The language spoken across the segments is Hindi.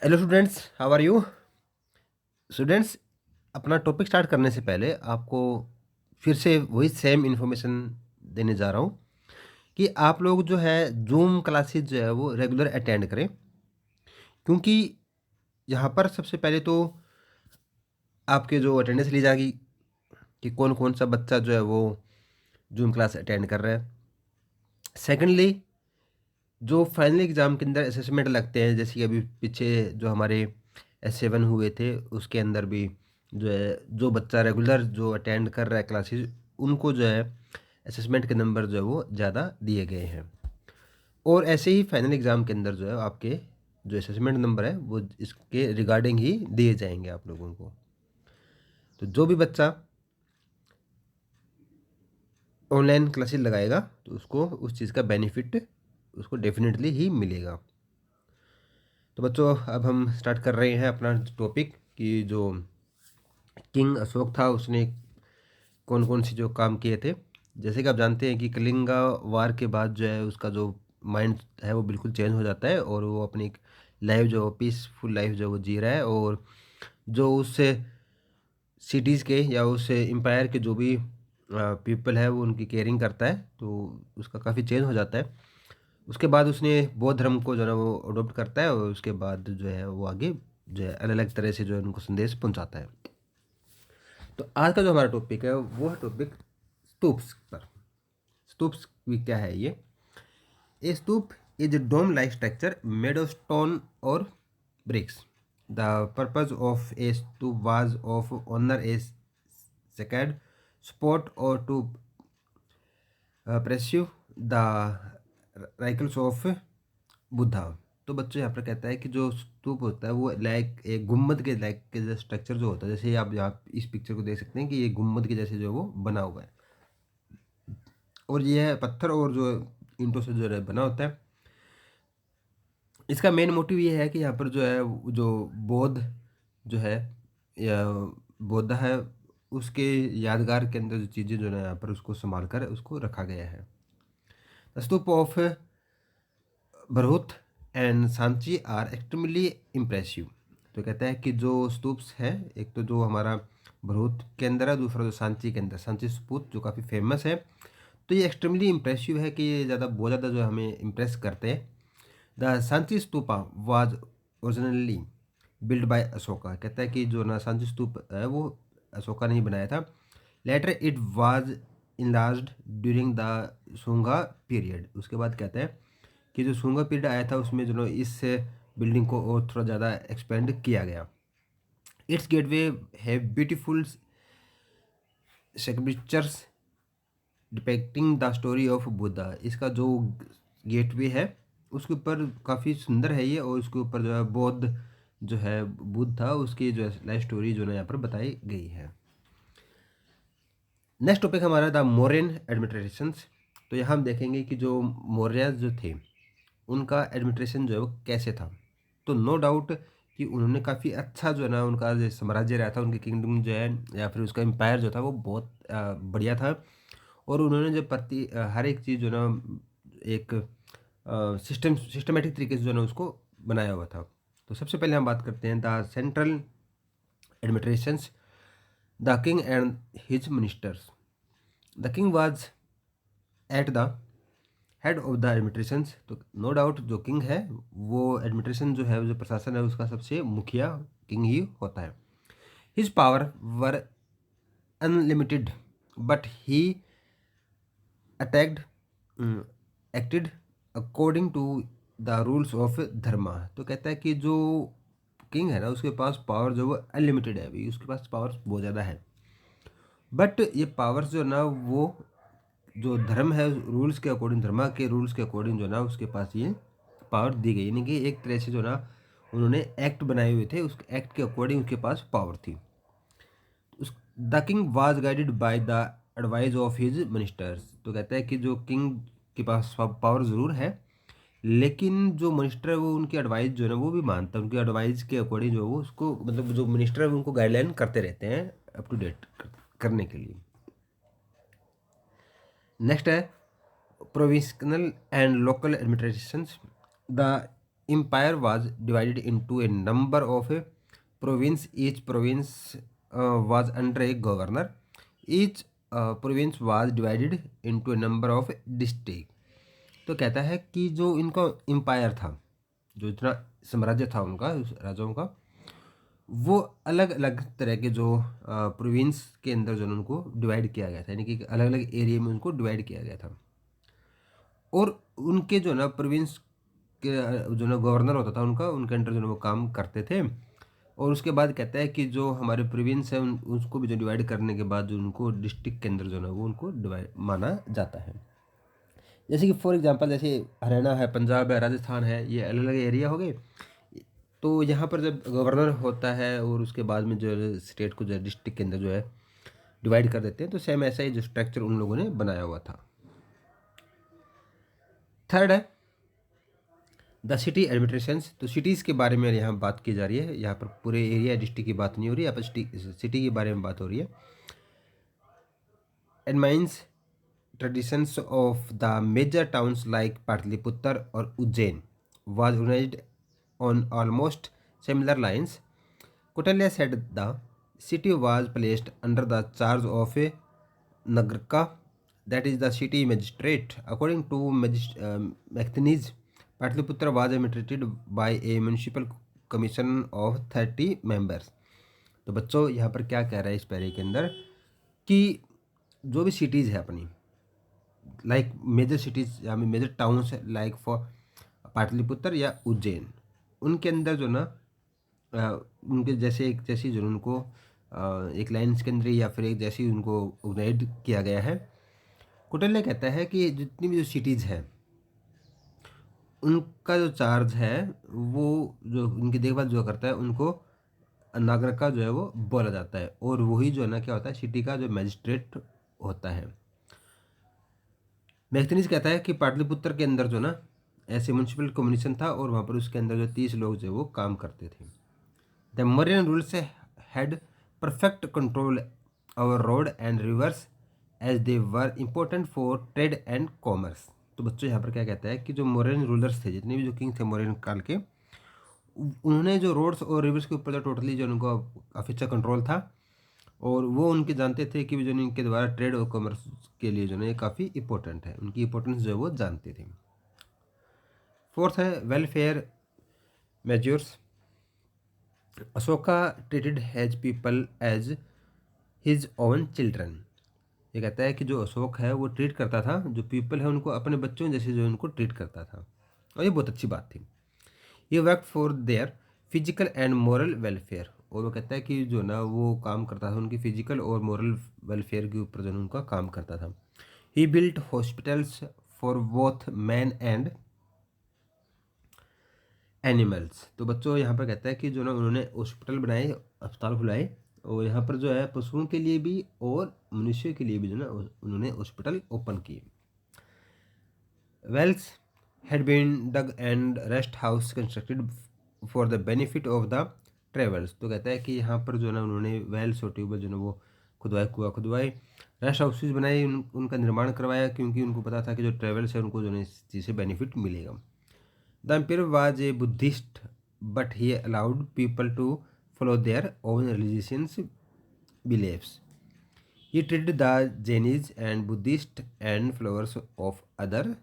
Hello students, how are you? Students, अपना टॉपिक स्टार्ट करने से पहले आपको फिर से वही सेम इन्फॉर्मेशन देने जा रहा हूँ कि आप लोग जो है जूम क्लासेस जो है वो रेगुलर अटेंड करें, क्योंकि यहाँ पर सबसे पहले तो आपके जो अटेंडेंस ली जाएगी कि कौन कौन सा बच्चा जो है वो जूम क्लास अटेंड कर रहा है। सेकेंडली, जो फाइनल एग्ज़ाम के अंदर असेसमेंट लगते हैं, जैसे कि अभी पीछे जो हमारे S7 हुए थे उसके अंदर भी जो है जो बच्चा रेगुलर जो अटेंड कर रहा है क्लासेस, उनको जो है असेसमेंट के नंबर जो है वो ज़्यादा दिए गए हैं। और ऐसे ही फाइनल एग्ज़ाम के अंदर जो है आपके जो असेसमेंट नंबर है वो इसके रिगार्डिंग ही दिए जाएंगे आप लोगों को। तो जो भी बच्चा ऑनलाइन क्लासेस लगाएगा तो उसको उस चीज़ का बेनिफिट उसको डेफिनेटली ही मिलेगा। तो बच्चों, अब हम स्टार्ट कर रहे हैं अपना टॉपिक कि जो किंग अशोक था उसने कौन कौन से जो काम किए थे। जैसे कि आप जानते हैं कि कलिंगा वार के बाद जो है उसका जो माइंड है वो बिल्कुल चेंज हो जाता है और वो अपनी लाइफ जो पीसफुल लाइफ जो वो जी रहा है, और जो उससे सिटीज़ के या उस एम्पायर के जो भी पीपल है वो उनकी केयरिंग करता है, तो उसका काफ़ी चेंज हो जाता है। उसके बाद उसने बौद्ध धर्म को जो है ना वो अडॉप्ट करता है, और उसके बाद जो है वो आगे जो है अलग अलग तरह से जो है उनको संदेश पहुंचाता है। तो आज का जो हमारा टॉपिक है वो है टॉपिक स्तूप्स पर। स्तूप्स भी क्या है ये? ए स्तूप is a dome like structure made of stone or bricks. The purpose of a stoop was of honor a sacred spot or to pursue the rituals of Buddha. तो बच्चों यहाँ पर कहता है कि जो स्तूप होता है वो लाइक एक गुम्बद के लाइक के स्ट्रक्चर जो होता है, जैसे आप यहाँ इस पिक्चर को देख सकते हैं कि ये गुम्बद के जैसे जो है वो बना हुआ है, और ये है पत्थर और जो ईंटों से जो है बना होता है। इसका मेन मोटिव ये है कि यहाँ पर जो है जो बौद्ध जो है या बौद्ध है उसके यादगार के अंदर जो चीज़ें जो है यहाँ पर उसको संभाल कर उसको रखा गया है। Stupa of Bharhut and Sanchi are extremely impressive. तो कहता है कि जो स्तूप्स है, एक तो जो हमारा भरहुत के अंदर है, दूसरा जो सांची के अंदर सांची स्तूप जो काफ़ी फेमस है। तो ये एक्सट्रीमली इम्प्रेसिव है कि ये ज़्यादा बहुत ज़्यादा जो हमें इम्प्रेस करते हैं। The Sanchi stupa was originally build by Ashoka. कहता है कि जो ना सांची स्तूप है वो अशोका ने ही बनाया था। Later it was enlarged during the Shunga period. उसके बाद कहते हैं कि जो शुंगा पीरियड आया था उसमें जो इस बिल्डिंग को और थोड़ा ज़्यादा एक्सपेंड किया गया। It's gateway have beautiful sculptures depicting the story of Buddha. इसका जो गेटवे है उसके ऊपर काफ़ी सुंदर है ये, और उसके ऊपर जो है बौद्ध जो है बुद्ध था उसकी जो है लाइफ स्टोरी जो है यहाँ पर बताई गई है। नेक्स्ट टॉपिक हमारा द मौर्यन एडमिनिस्ट्रेशंस। तो यहाँ हम देखेंगे कि जो मौर्य जो थे उनका एडमिनिस्ट्रेशन जो है वो कैसे था। तो नो डाउट कि उन्होंने काफ़ी अच्छा जो है ना उनका जो साम्राज्य रहा था, उनकी किंगडम जो है या फिर उसका एम्पायर जो था वो बहुत बढ़िया था। और उन्होंने जो हर एक चीज़ जो है ना एक सिस्टमेटिक तरीके से जो है ना उसको बनाया हुआ था। तो सबसे पहले हम बात करते हैं the central administrations, the king and his ministers. The king was at the head of the administrations. तो नो डाउट जो किंग है वो एडमिनिस्ट्रेशन जो है जो प्रशासन है उसका सबसे मुखिया किंग ही होता है। His power were unlimited but he attacked acted according to the rules of dharma. तो कहता है कि जो किंग है ना उसके पास पावर जो वो अनलिमिटेड है, अभी उसके पास पावर बहुत ज़्यादा है, बट ये पावर्स जो ना वो जो धर्म है रूल्स के अकॉर्डिंग, धर्मा के रूल्स के अकॉर्डिंग जो ना उसके पास ये पावर दी गई, यानी कि एक तरह से जो ना उन्होंने एक्ट बनाए हुए थे, उस एक्ट के अकॉर्डिंग उसके पास पावर थी। उस the king was guided by the advice of his ministers. तो कहता है कि जो किंग के पास पावर ज़रूर है, लेकिन जो मिनिस्टर है वो उनकी एडवाइस जो है ना वो भी मानता है, उनकी एडवाइस के अकॉर्डिंग जो है वो उसको मतलब जो मिनिस्टर है वो उनको गाइडलाइन करते रहते हैं अप टू डेट करने के लिए। नेक्स्ट है provincial and local administrations. The empire was divided into a number of province. Each province was under a governor. Each province was divided into a number of district. तो कहता है कि जो इनका एम्पायर था, जो इतना साम्राज्य था उनका, उस राजाओं का, वो अलग अलग तरह के जो प्रोविंस के अंदर जो उनको डिवाइड किया गया था, यानी कि अलग अलग एरिया में उनको डिवाइड किया गया था। और उनके जो ना प्रोविंस के जो ना गवर्नर होता था उनका, उनके अंडर जो ना वो काम करते थे। और उसके बाद कहता है कि जो हमारे प्रोविंस है उसको भी जो डिवाइड करने के बाद जो उनको डिस्ट्रिक्ट के अंदर जो ना वो उनको डिवाइड माना जाता है। जैसे कि फॉर एग्जांपल जैसे हरियाणा है, पंजाब है, राजस्थान है, ये अलग अलग एरिया हो गए। तो यहाँ पर जब गवर्नर होता है और उसके बाद में जो स्टेट को जो डिस्ट्रिक्ट के अंदर जो है डिवाइड कर देते हैं, तो सेम ऐसा ही जो स्ट्रक्चर उन लोगों ने बनाया हुआ था। थर्ड है द सिटी एडमिनिस्ट्रेशंस। तो सिटीज़ के बारे में यहाँ बात की जा रही है, यहाँ पर पूरे एरिया डिस्ट्रिक्ट की बात नहीं हो रही है, यहाँ पर सिटी के बारे में बात हो रही है। एडमाइंस traditions of the major towns like Patliputra or Ujjain was organized on almost similar lines. Kautilya said the city was placed under the charge of a Nagarka, that is the city magistrate. According to Mekhtanis, Patliputra was administered by a municipal commission of 30 members. तो बच्चों यहाँ पर क्या कह रहा है इस पैरे के अंदर कि जो भी सिटीज़ है अपनी, लाइक मेजर सिटीज़ या major towns like for Pataliputra या उज्जैन, उनके अंदर जो ना उनके जैसे एक जैसी जो उनको एक लाइन्स के अंदर या फिर एक जैसी उनको ऑर्गेनाइज किया गया है। कुटल्य कहता है कि जितनी भी जो सिटीज़ हैं उनका जो चार्ज है वो जो उनकी देखभाल जो करता है उनको नागर का जो है वो बोला जाता है, और वही जो है ना क्या होता है सिटी का जो मजिस्ट्रेट होता है। मैगनीज कहता है कि पाटलिपुत्र के अंदर जो ना ऐसे म्यूनसिपल कम्युनिशन था और वहाँ पर उसके अंदर जो 30 लोग जो वो काम करते थे। The Mauryan rules had perfect control over road and rivers as they were important for trade and commerce. तो बच्चों यहाँ पर क्या कहता है कि जो मोरियन रूलर्स थे, जितने भी जो किंग थे मोरियन काल के, उन्होंने जो रोड्स और रिवर्स के ऊपर जो टोटली जो उनको काफ़ी अच्छा कंट्रोल था, और वो उनके जानते थे कि जो इनके द्वारा ट्रेड और कॉमर्स के लिए जो है काफ़ी इंपॉर्टेंट है, उनकी इंपॉर्टेंस जो है वो जानते थे। फोर्थ है welfare measures. Ashoka treated his people as his own children. ये कहता है कि जो अशोक है वो ट्रीट करता था जो पीपल है उनको अपने बच्चों जैसे जो उनको ट्रीट करता था, और ये बहुत अच्छी बात थी। ये work for their physical and moral welfare, और वो कहता है कि जो ना वो काम करता था उनकी फिजिकल और मोरल वेलफेयर के ऊपर जो उनका काम करता था। He built hospitals for both man and animals. तो बच्चों यहाँ पर कहता है कि जो ना उन्होंने हॉस्पिटल बनाए, अस्पताल खुलाए, और यहाँ पर जो है पशुओं के लिए भी और मनुष्य के लिए भी जो ना उन्होंने हॉस्पिटल ओपन किए। Wells had been dug and rest house constructed for the benefit of the travelers। तो कहता है कि यहाँ पर जो ना उन्होंने वेल्स और ट्यूबवेल जो ना वो खुदवाए, कुआं खुदवाए, रेस्ट हाउसेज बनाए, उनका निर्माण करवाया, क्योंकि उनको पता था कि जो ट्रेवल्स है उनको जो है इस चीज़ से बेनिफिट मिलेगा। The empire was a Buddhist but he allowed people to follow their own religious believes. He treated the Jains and Buddhist and followers of other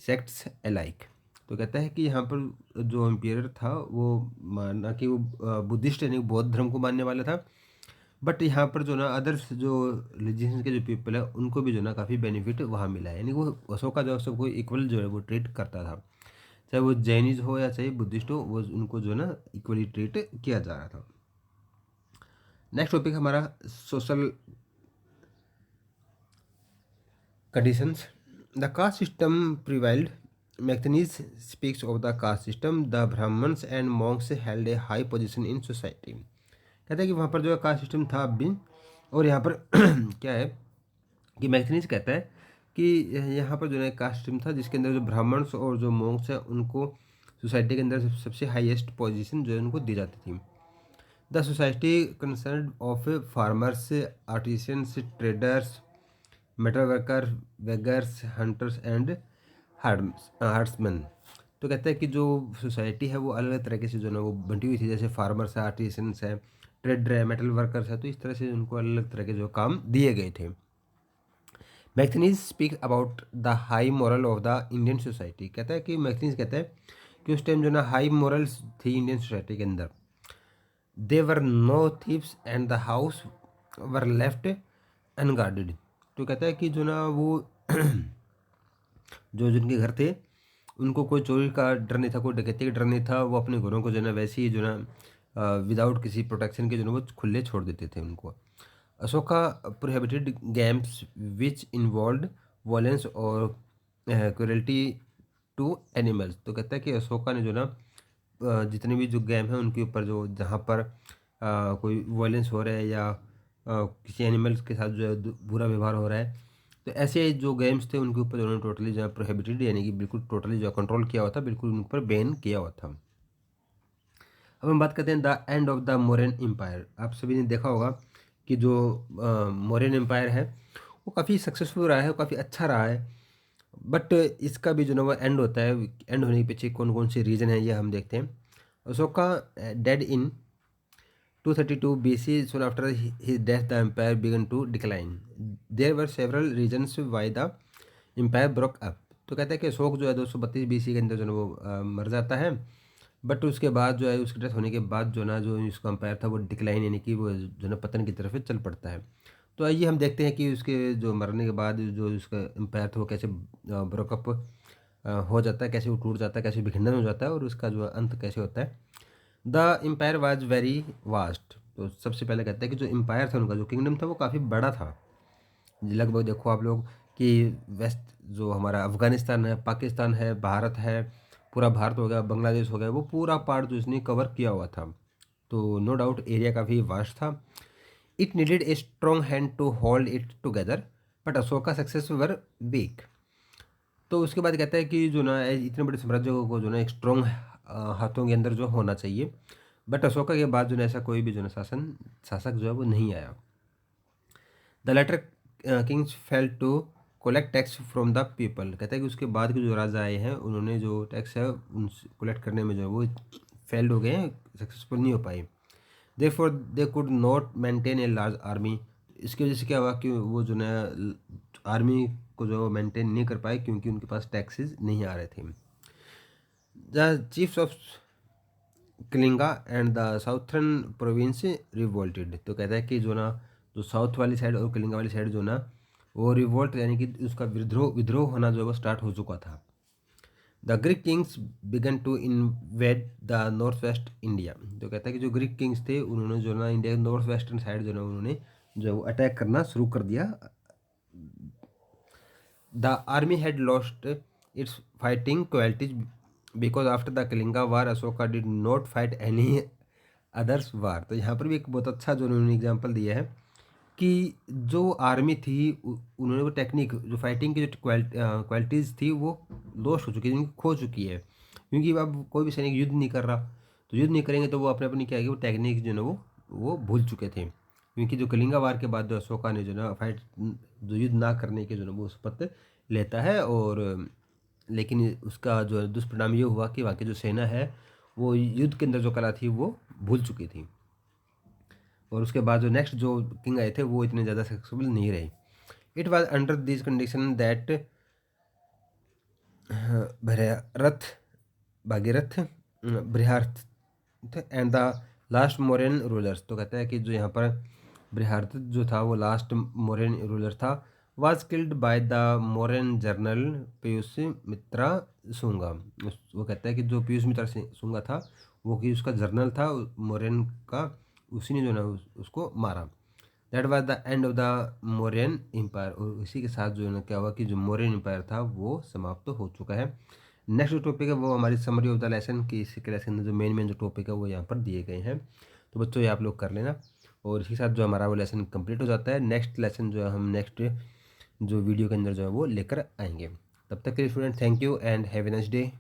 sects alike. तो कहता है कि यहाँ पर जो एम्पायर था वो माना कि वो बुद्धिस्ट यानी बौद्ध धर्म को मानने वाला था, बट यहाँ पर जो ना अदर्स जो रिलीजियन के जो पीपल है उनको भी जो ना काफ़ी बेनिफिट वहाँ मिला है, यानी वो अशोका जो सबको इक्वल जो है वो ट्रीट करता था, चाहे वो जैनिज हो या चाहे बुद्धिस्ट हो, वो उनको जो ना इक्वली ट्रीट किया जा रहा था। नेक्स्ट टॉपिक हमारा social conditions. The caste system prevailed. Mekhtanis speaks of the caste system. The Brahmins and monks held a high position in society। कहता है कि वहाँ पर जो है कास्ट सिस्टम था अब भी, और यहाँ पर क्या है कि मैथनीज कहता है कि यहाँ पर जो है कास्ट सिस्टम था जिसके अंदर जो ब्राह्मण्स और जो मॉन्क्स हैं उनको सोसाइटी के अंदर सबसे हाईएस्ट पोजीशन जो है उनको दी जाती थी। The society concern of farmers, artisans, traders, metal worker, beggars, hunters and herdsmen। तो कहता है कि जो सोसाइटी है वो अलग अलग तरीके से जो है ना वो बंटी हुई थी, जैसे फार्मर्स है, आर्टिसंस है, ट्रेडर है, मेटल वर्कर्स है, तो इस तरह से उनको अलग अलग तरह के जो काम दिए गए थे। Megasthenes speak about the high moral of the Indian society. कहता है कि मैथनीज कहता है कि उस टाइम जो ना हाई मॉरल्स थी इंडियन सोसाइटी के अंदर। They were no thieves and the house were left unguarded. तो कहता है कि जो ना वो जो जिनके घर थे उनको कोई चोरी का डर नहीं था, कोई डकैती का डर नहीं था, वो अपने घरों को जो है ना वैसे ही जो है ना विदाउट किसी प्रोटेक्शन के जो है ना वो खुले छोड़ देते थे उनको। Ashoka prohibited games which involve violence और क्रुएल्टी टू एनिमल्स। तो कहता है कि अशोका ने जो ना जितने भी जो गेम हैं उनके ऊपर जो जहाँ पर कोई वायलेंस हो रहा है या किसी एनिमल्स के साथ जो है बुरा व्यवहार हो रहा है, तो ऐसे जो गेम्स थे उनके ऊपर उन्होंने टोटली जो है प्रोहिबिटेड, यानी कि बिल्कुल टोटली जो कंट्रोल किया हुआ था, बिल्कुल उन पर बैन किया हुआ था। अब हम बात करते हैं the end of the Mauryan empire. आप सभी ने देखा होगा कि जो मौर्यन एम्पायर है वो काफ़ी सक्सेसफुल रहा है, काफ़ी अच्छा रहा है, बट इसका भी जो ना वो एंड होता है। एंड होने के पीछे कौन कौन से रीज़न है ये हम देखते हैं। Ashoka dead in 232 BC, soon after his death, the empire began to decline. There were several reasons why the empire broke up. तो कहता है कि अशोक जो है 232 BC के अंदर जो है वो मर जाता है, बट उसके बाद जो है उसकी डेथ होने के बाद जो ना जो इसका एम्पायर था वो डिक्लाइन, यानी कि वो जो ना पतन की तरफ चल पड़ता है। तो आइए हम देखते हैं कि उसके जो मरने के बाद जो उसका एम्पायर था वो कैसे ब्रोकअप हो जाता है, कैसे वो टूट जाता है, कैसे विखंडन हो जाता है, और उसका जो अंत कैसे होता है। The empire was very vast. तो सबसे पहले कहते हैं कि जो एम्पायर था उनका जो किंगडम था वो काफ़ी बड़ा था। लगभग देखो आप लोग कि वेस्ट जो हमारा अफ़गानिस्तान है, पाकिस्तान है, भारत है, पूरा भारत हो गया, बांग्लादेश हो गया, वो पूरा पार्ट जो इसने कवर किया हुआ था। तो नो डाउट एरिया काफ़ी वास्ट था। It needed a strong hand to hold it together, but Ashoka successors were weak. तो उसके बाद कहता है कि जो ना इतने बड़े साम्राज्य को जो ना एक स्ट्रॉन्ग हाथों के अंदर जो होना चाहिए, बट अशोका के बाद जो ना ऐसा कोई भी जो ना शासक जो है वो नहीं आया। The later kings fail to collect tax from the people. कहता है कि उसके बाद के जो राजा आए हैं उन्होंने जो टैक्स है उन कलेक्ट करने में जो है वो फेल्ड हो गए हैं, सक्सेसफुल नहीं हो पाए। Therefore they could not maintain a large army. इसकी वजह से क्या हुआ कि वो जो ना आर्मी को जो मेंटेन नहीं कर पाए, क्योंकि उनके पास टैक्सेस नहीं आ रहे थे। The chiefs of Kalinga and the southern province revolted. तो कहता है कि जो ना जो साउथ वाली साइड और कलिंगा वाली साइड जो ना वो रिवोल्ट, यानी कि उसका विद्रोह विद्रोह होना जो है वो स्टार्ट हो चुका था। The Greek kings began to invade the north west India. तो कहता है कि जो ग्रीक किंग्स थे उन्होंने जो ना इंडिया के नॉर्थ वेस्टर्न साइड जो ना उन्होंने जो है वो अटैक करना शुरू कर दिया। The army had lost its fighting qualities because after the Kalinga war, Ashoka did not fight any others war। तो यहाँ पर भी एक बहुत अच्छा जो उन्होंने एग्जांपल दिया है कि जो आर्मी थी उन्होंने वो टेक्निक जो फाइटिंग की जो क्वालिटीज़ थी वो लॉस्ट हो चुकी है, उनकी खो चुकी है, क्योंकि अब कोई भी सैनिक युद्ध नहीं कर रहा। तो युद्ध नहीं करेंगे तो वो अपने अपनी क्या है कि वो टेक्निक जो है ना वो भूल चुके थे, क्योंकि जो कलिंगा वार के बाद जो अशोका ने जो ना फाइट जो युद्ध ना करने के जो ना वो शपथ लेता है, और लेकिन उसका जो दुष्परिणाम ये हुआ कि वहाँ की जो सेना है वो युद्ध के अंदर जो कला थी वो भूल चुकी थी, और उसके बाद जो नेक्स्ट जो किंग आए थे वो इतने ज़्यादा सक्सेसफुल नहीं रहे। It was under this condition that भरत भागीरथ Brihadratha and the last Mauryan rulers. तो कहता है कि जो यहाँ पर बृहर्थ जो था वो लास्ट मौर्यन रूलर था, was killed by the Mauryan general Pushyamitra Shunga. वो कहता है कि जो पीयूष मित्रा सुंगा था वो कि उसका जर्नल था मौर्यन का, उसी ने जो ना उसको मारा। That was the end of the Mauryan empire. और इसी के साथ जो है ना क्या हुआ कि जो मौर्यन एम्पायर था वो समाप्त तो हो चुका है। नेक्स्ट जो टॉपिक है वो हमारी समरी ऑफ द लेसन की, इसी के लेसन में जो मेन जो टॉपिक है वो यहाँ पर दिए गए हैं। तो बच्चों ये आप लोग कर लेना, और इसी के साथ जो हमारा वो लेसन कंप्लीट हो जाता है। नेक्स्ट लेसन जो है हम नेक्स्ट जो वीडियो के अंदर जो है वो लेकर आएंगे। तब तक के लिए student thank you and have a nice day.